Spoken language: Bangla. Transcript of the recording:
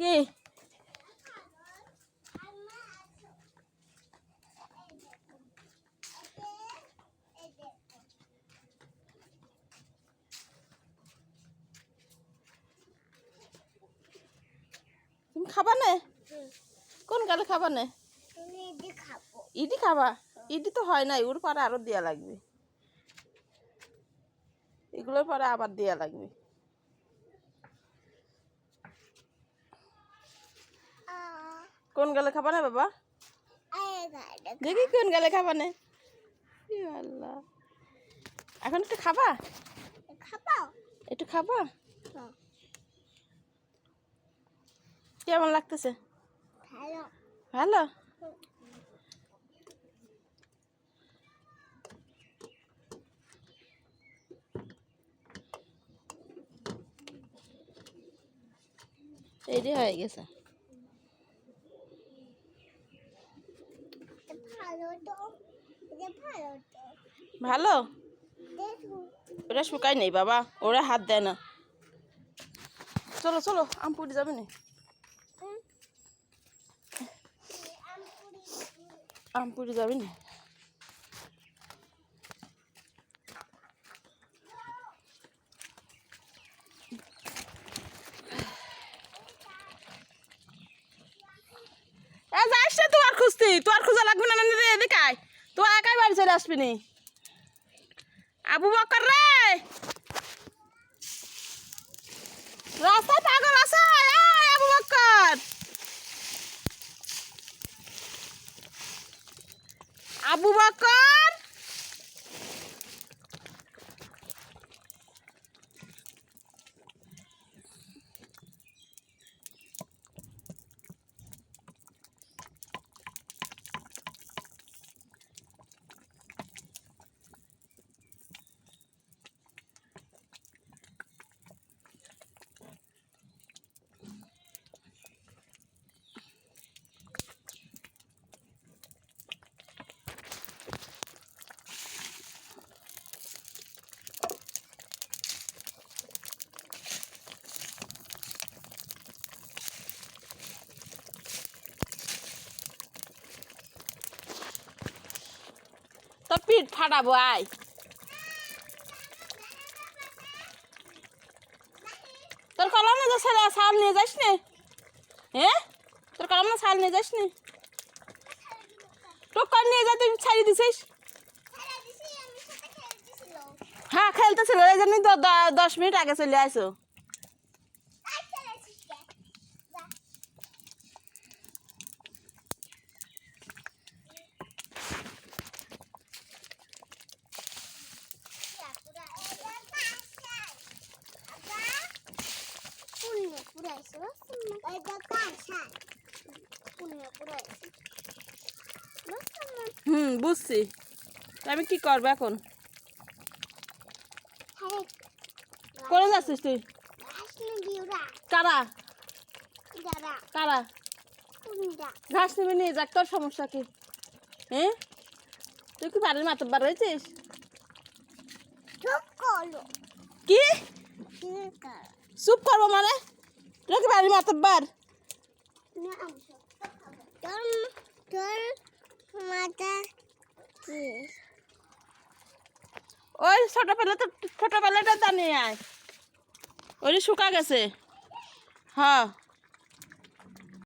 কি তুমি খাবা না? কোন গালে খাবা না? ইডি খাবা? ইডি তো হয় নাই, ওর পরে আরো দেয়া লাগবে, এগুলোর পরে আবার দেয়া লাগবে। কোন গালে খাবা না বাবা? দেখি কোন গালে খাবা না। আল্লাহ, এখন একটু খাবা? একটু খাবা? কেমন লাগতেছে? ভালো। এইটি হয়ে গেছে। ভালো, ওরা শুকায় নেই বাবা, ওরা হাত দেয় না। চলো চলো, আম পুড়ে যাবে না, আম পুড়ে যাবে না। যাস না, তোমার খুঁজতি, তোমার খোঁজা লাগবে না। এদিকে আয়, তো একাই বাড়ি চলে আসবি নি। আবু বকর রে, রাস্তায় পাগল আছে, আবু বকর, আবু বকর। তো পিঠ ফাটাবো, আয়। তোর কলম না ছেলে শাল নিয়ে যাস নি? হ্যাঁ, তোর কলম না শাল নিয়ে যাস নি? টোকার নিয়ে যা, তুই ছাড়ি দিছিস। হ্যাঁ খেলতেছিল, এই জন্যই তো 10 মিনিট আগে চলে আসো। বুঝছি, আমি কি করবো এখন? করে যাচ্ছিস তুই? কারা কারা ঘাস নেবে নিয়ে যাক, তোর সমস্যা কি? হ্যাঁ, তুই কি বাড়ির মাতব্বার হয়েছিস? কি চুপ করবো মানে? তুই কি বাড়ির মাতব্বার? ওই ছোটবেলাটা জানিয়ে আয়, ওই শুকা গেছে। হ্যাঁ।